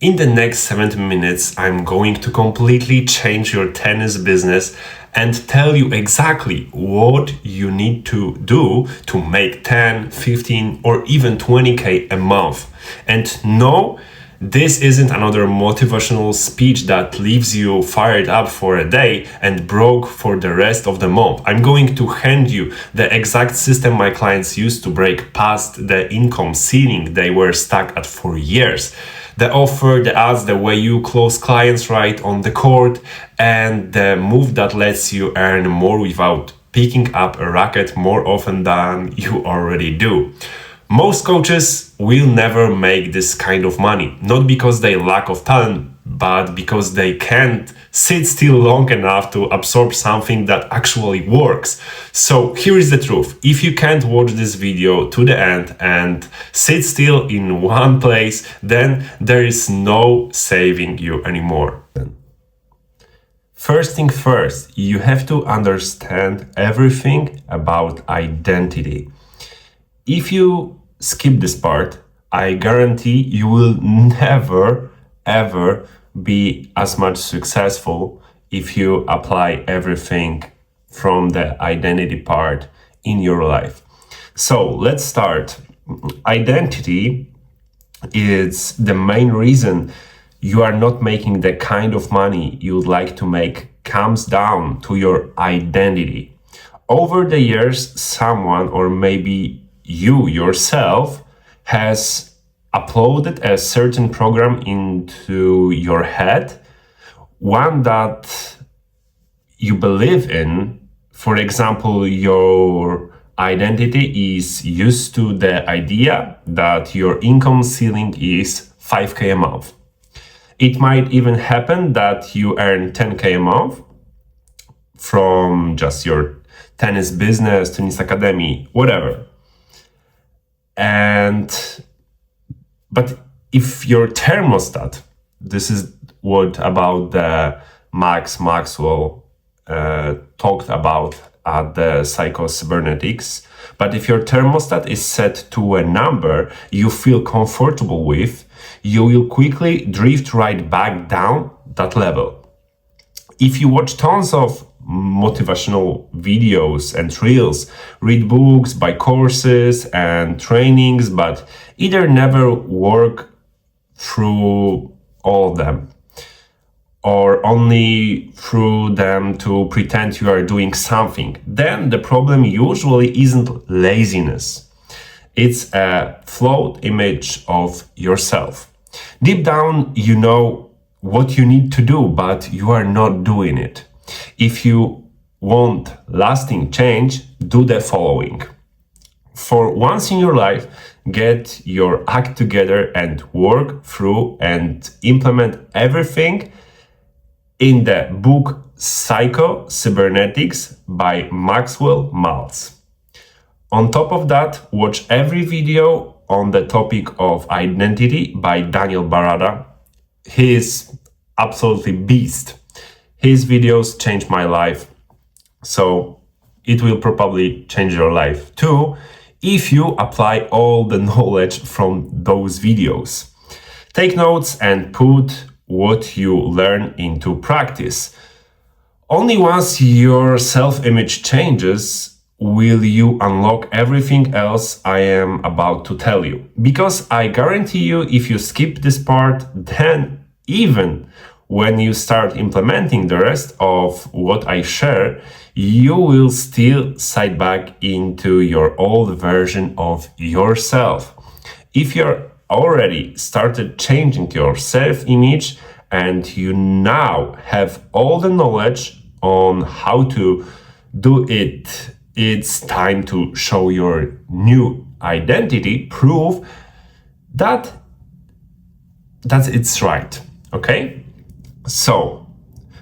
In the next 70 minutes, I'm going to completely change your tennis business and tell you exactly what you need to do to make 10, 15, or even 20K a month. And no, this isn't another motivational speech that leaves you fired up for a day and broke for the rest of the month. I'm going to hand you the exact system my clients used to break past the income ceiling they were stuck at for years. The offer, the ads, the way you close clients right on the court, and the move that lets you earn more without picking up a racket more often than you already do. Most coaches will never make this kind of money, not because they lack of talent, but because they can't sit still long enough to absorb something that actually works. So here is the truth. If you can't watch this video to the end and sit still in one place, then there is no saving you anymore. First thing first, you have to understand everything about identity. If you skip this part, I guarantee you will never ever be as much successful if you apply everything from the identity part in your life. So let's start. Identity is the main reason you are not making the kind of money you would like to make comes down to your identity. Over the years, someone, or maybe you yourself, has uploaded a certain program into your head, one that you believe in. For example, your identity is used to the idea that your income ceiling is 5K a month. It might even happen that you earn 10K a month from just your tennis business, tennis academy, whatever. But if your thermostat, this is what about the Maxwell talked about at the Psycho-Cybernetics, but if your thermostat is set to a number you feel comfortable with, you will quickly drift right back down that level. If you watch tons of motivational videos and reels, read books, buy courses and trainings, but either never work through all of them or only through them to pretend you are doing something, then the problem usually isn't laziness. It's a flawed image of yourself. Deep down, you know what you need to do, but you are not doing it. If you want lasting change, do the following. For once in your life, get your act together and work through and implement everything in the book Psycho-Cybernetics by Maxwell Maltz. On top of that, watch every video on the topic of identity by Daniel Barada. He is absolutely beast. His videos changed my life, so it will probably change your life too if you apply all the knowledge from those videos. Take notes and put what you learn into practice. Only once your self-image changes will you unlock everything else I am about to tell you. Because I guarantee you, if you skip this part, then even when you start implementing the rest of what I share, you will still slide back into your old version of yourself. If you're already started changing your self-image and you now have all the knowledge on how to do it, it's time to show your new identity, prove that it's right, okay? So,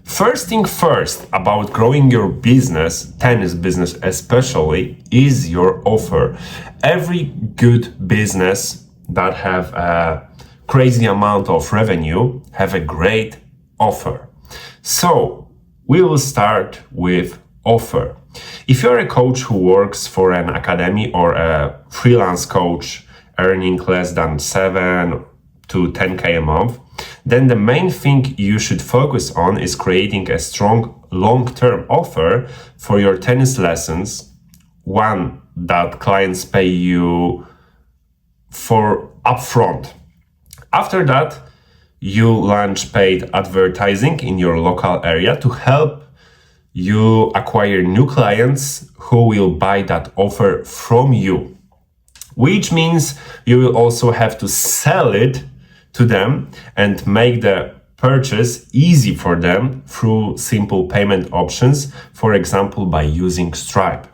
first thing first about growing your business, tennis business especially, is your offer. Every good business that have a crazy amount of revenue have a great offer. So, we will start with offer. If you're a coach who works for an academy or a freelance coach earning less than 7 to 10K a month, then the main thing you should focus on is creating a strong long-term offer for your tennis lessons, one that clients pay you for upfront. After that, you launch paid advertising in your local area to help you acquire new clients who will buy that offer from you, which means you will also have to sell it to them and make the purchase easy for them through simple payment options, for example, by using Stripe.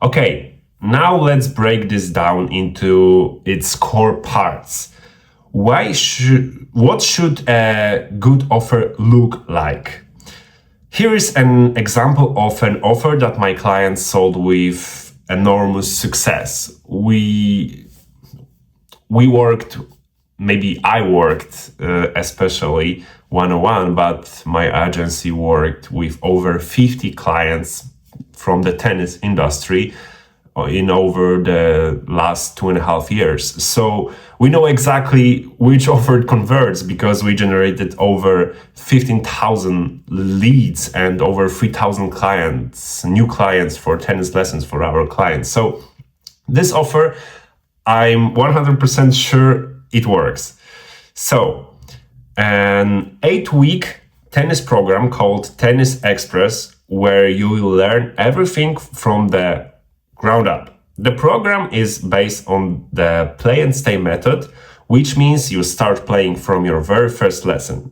Okay, now let's break this down into its core parts. What should a good offer look like? Here is an example of an offer that my client sold with enormous success. I worked especially one-on-one, but my agency worked with over 50 clients from the tennis industry in over the last 2.5 years. So we know exactly which offer converts because we generated over 15,000 leads and over 3,000 clients, new clients for tennis lessons for our clients. So this offer, I'm 100% sure it works. So an 8-week tennis program called Tennis Express, where you will learn everything from the ground up. The program is based on the play and stay method, which means you start playing from your very first lesson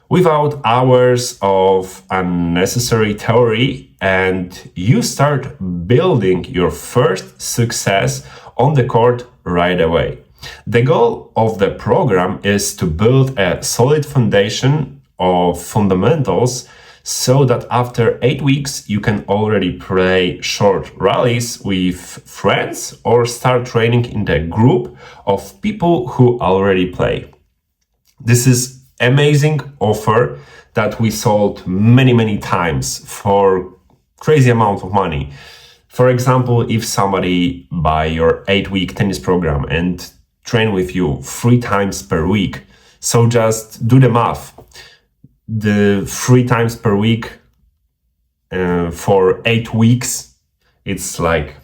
without hours of unnecessary theory, and you start building your first success on the court right away. The goal of the program is to build a solid foundation of fundamentals so that after 8 weeks you can already play short rallies with friends or start training in the group of people who already play. This is amazing offer that we sold many times for crazy amount of money. For example, if somebody buy your 8-week tennis program and train with you 3 times per week, so just do the math. The 3 times per week for 8 weeks, it's like,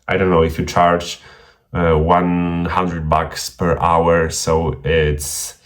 I don't know, if you charge $100 per hour, so it's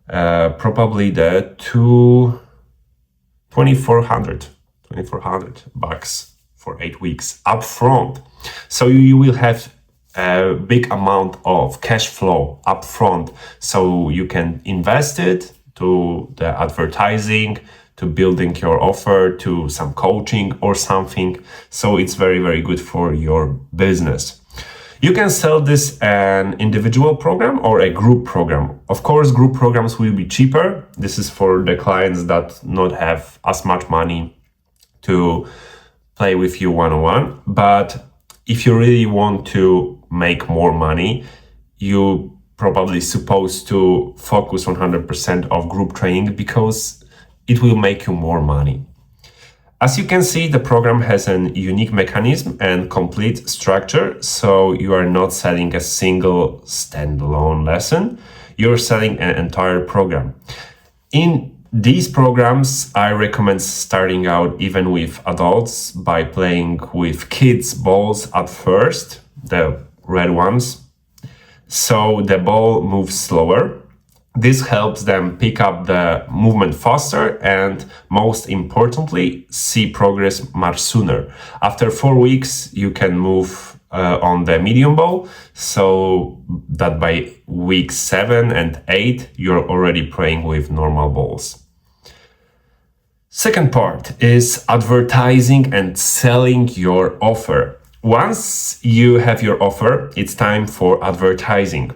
probably the $2,400 for 8 weeks upfront. So you will have a big amount of cash flow upfront, so you can invest it to the advertising, to building your offer, to some coaching or something. So it's very good for your business. You can sell this an individual program or a group program. Of course, group programs will be cheaper. This is for the clients that not have as much money to play with you one-on-one. But if you really want to make more money, you probably supposed to focus 100% of group training because it will make you more money. As you can see, the program has an unique mechanism and complete structure, so you are not selling a single standalone lesson, you're selling an entire program. In these programs, I recommend starting out even with adults by playing with kids' balls at first, the red ones, so the ball moves slower. This helps them pick up the movement faster and, most importantly, see progress much sooner. After 4 weeks, you can move on the medium ball, so that by week 7 and 8, you're already playing with normal balls. Second part is advertising and selling your offer. Once you have your offer, it's time for advertising.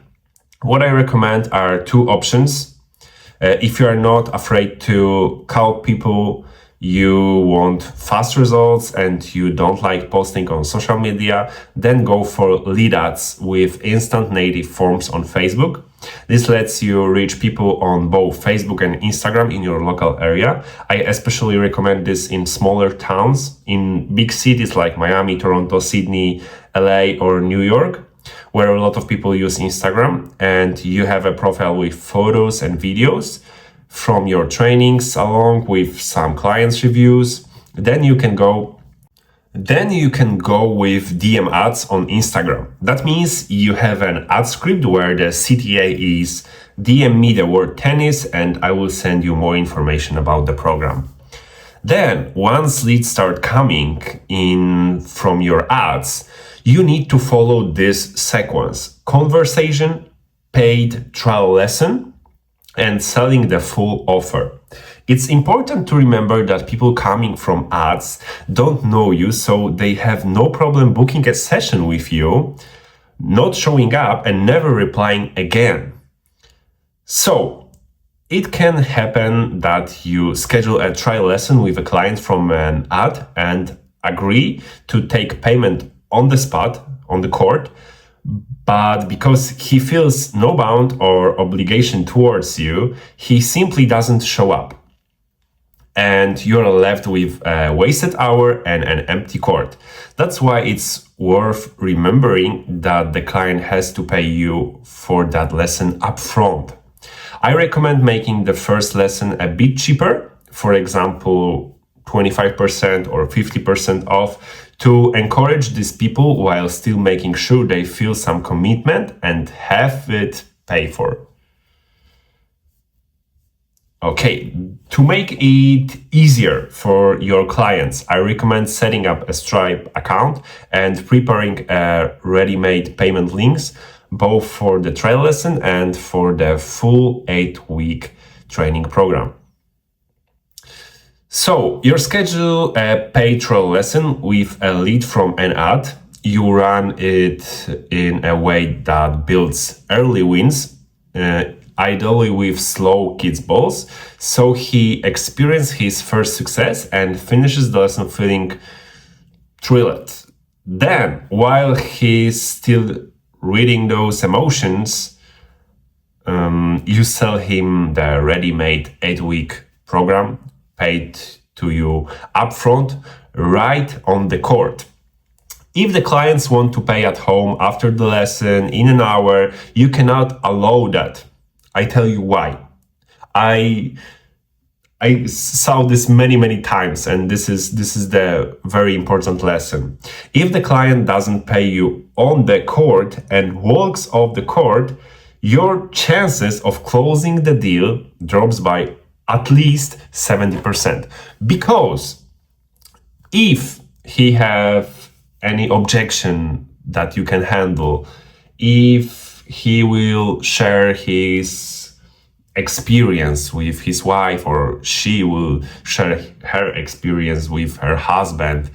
What I recommend are 2 options. If you are not afraid to call people, you want fast results and you don't like posting on social media, then go for lead ads with instant native forms on Facebook. This lets you reach people on both Facebook and Instagram in your local area. I especially recommend this in smaller towns, in big cities like Miami, Toronto, Sydney, LA, or New York, where a lot of people use Instagram, and you have a profile with photos and videos from your trainings along with some clients' reviews, then you can go with DM ads on Instagram. That means you have an ad script where the CTA is DM me the word tennis and I will send you more information about the program. Then, once leads start coming in from your ads, you need to follow this sequence: conversation, paid trial lesson, and selling the full offer. It's important to remember that people coming from ads don't know you, so they have no problem booking a session with you, not showing up, and never replying again. So, it can happen that you schedule a trial lesson with a client from an ad and agree to take payment on the spot, on the court, but because he feels no bound or obligation towards you, he simply doesn't show up. And you're left with a wasted hour and an empty court. That's why it's worth remembering that the client has to pay you for that lesson upfront. I recommend making the first lesson a bit cheaper, for example, 25% or 50% off, to encourage these people while still making sure they feel some commitment and have it paid for. Okay, to make it easier for your clients, I recommend setting up a Stripe account and preparing ready-made payment links, both for the trial lesson and for the full 8-week training program. So, you schedule a paid trial lesson with a lead from an ad. You run it in a way that builds early wins, ideally with slow kids balls, so he experiences his first success and finishes the lesson feeling thrilled. Then, while he's still reading those emotions, you sell him the ready-made 8-week program paid to you upfront, right on the court. If the clients want to pay at home after the lesson in an hour, you cannot allow that. I tell you why. I saw this many times, and this is the very important lesson. If the client doesn't pay you on the court and walks off the court, your chances of closing the deal drops by at least 70%. Because if he have any objection that you can handle, if he will share his experience with his wife, or she will share her experience with her husband,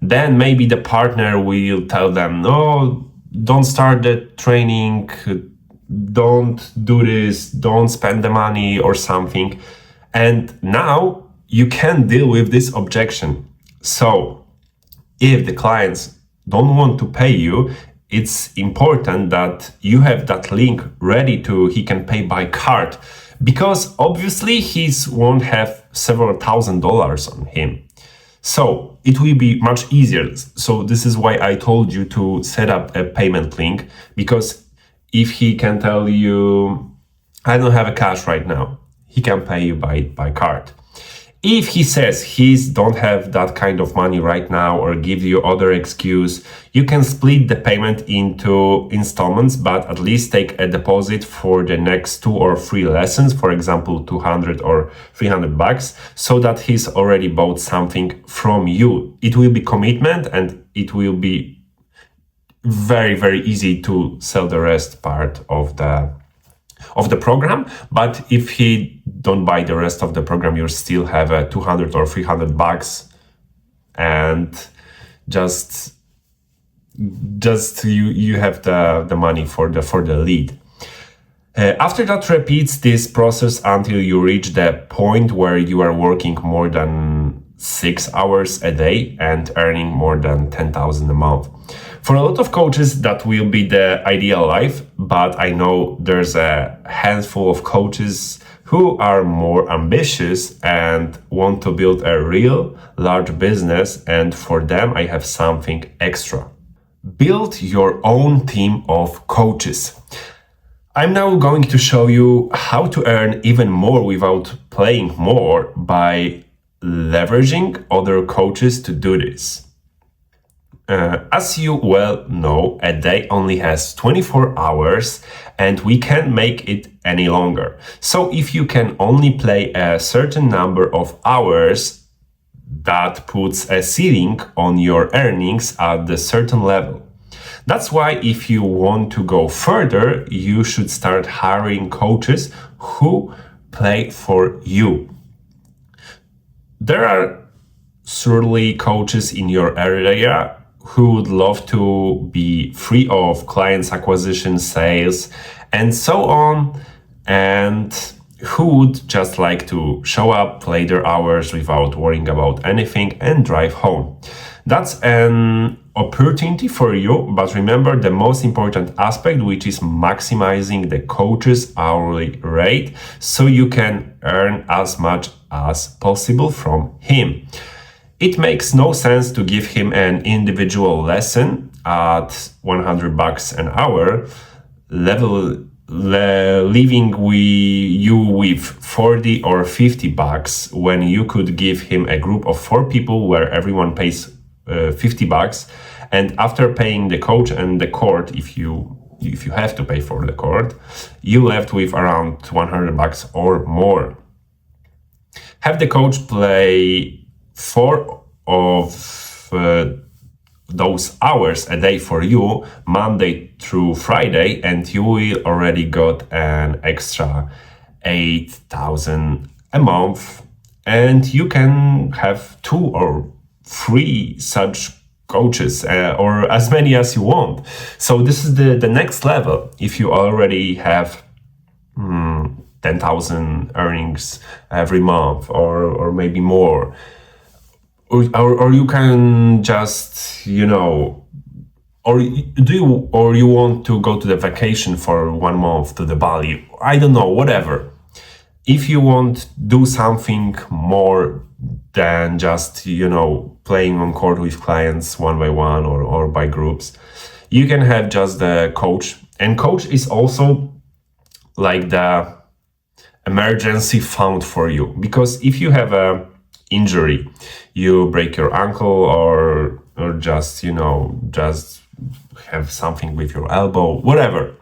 then maybe the partner will tell them, no, don't start the training, don't do this, don't spend the money or something. And now you can deal with this objection. So if the clients don't want to pay you, it's important that you have that link ready he can pay by card, because obviously he won't have several $1,000s on him. So it will be much easier. So this is why I told you to set up a payment link, because if he can tell you, I don't have a cash right now, he can pay you by card. If he says he don't have that kind of money right now, or give you other excuse, you can split the payment into installments, but at least take a deposit for the next 2 or 3 lessons, for example, $200 or $300, so that he's already bought something from you. It will be commitment, and it will be very easy to sell the rest part of the program. But if he don't buy the rest of the program, you still have a $200 or $300, and just you have the money for the lead. After that, repeats this process until you reach the point where you are working more than 6 hours a day and earning more than $10,000 a month. For a lot of coaches, that will be the ideal life, but I know there's a handful of coaches who are more ambitious and want to build a real large business, and for them I have something extra. Build your own team of coaches. I'm now going to show you how to earn even more without playing more by leveraging other coaches to do this. As you well know, a day only has 24 hours and we can't make it any longer. So if you can only play a certain number of hours, that puts a ceiling on your earnings at a certain level. That's why if you want to go further, you should start hiring coaches who play for you. There are surely coaches in your area who would love to be free of clients acquisition, sales, and so on, and who would just like to show up, play their hours without worrying about anything, and drive home. That's an opportunity for you, but remember the most important aspect, which is maximizing the coach's hourly rate so you can earn as much as possible from him. It makes no sense to give him an individual lesson at $100 an hour, leaving you with 40 or 50 bucks when you could give him a group of 4 people where everyone pays 50 bucks, and after paying the coach and the court, if you have to pay for the court, you left with around 100 bucks or more. Have the coach play 4 of those hours a day for you, Monday through Friday, and you will already got an extra 8,000 a month, and you can have 2 or 3 such coaches, or as many as you want. So this is the next level. If you already have 10,000 earnings every month, or maybe more, or you can just, or you want to go to the vacation for 1 month to the Bali, I don't know, whatever. If you want to do something more than just, playing on court with clients one by one or by groups, you can have just the coach. And coach is also like the emergency fund for you, because if you have a injury, you break your ankle or just just have something with your elbow, whatever,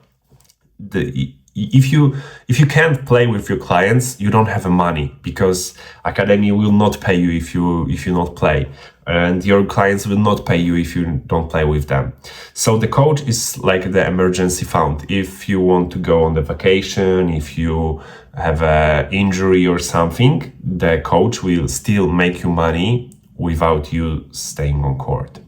if you can't play with your clients, you don't have money, because academy will not pay you if you not play, and your clients will not pay you if you don't play with them. So the coach is like the emergency fund. If you want to go on the vacation, if you have an injury or something, the coach will still make you money without you staying on court.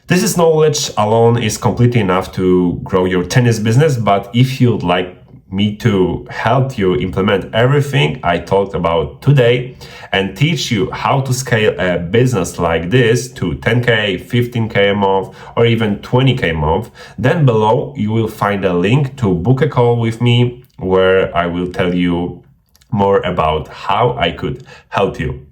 This is knowledge alone is completely enough to grow your tennis business, but if you'd like me to help you implement everything I talked about today and teach you how to scale a business like this to 10K, 15K a month, or even 20K a month, then below you will find a link to book a call with me where I will tell you more about how I could help you.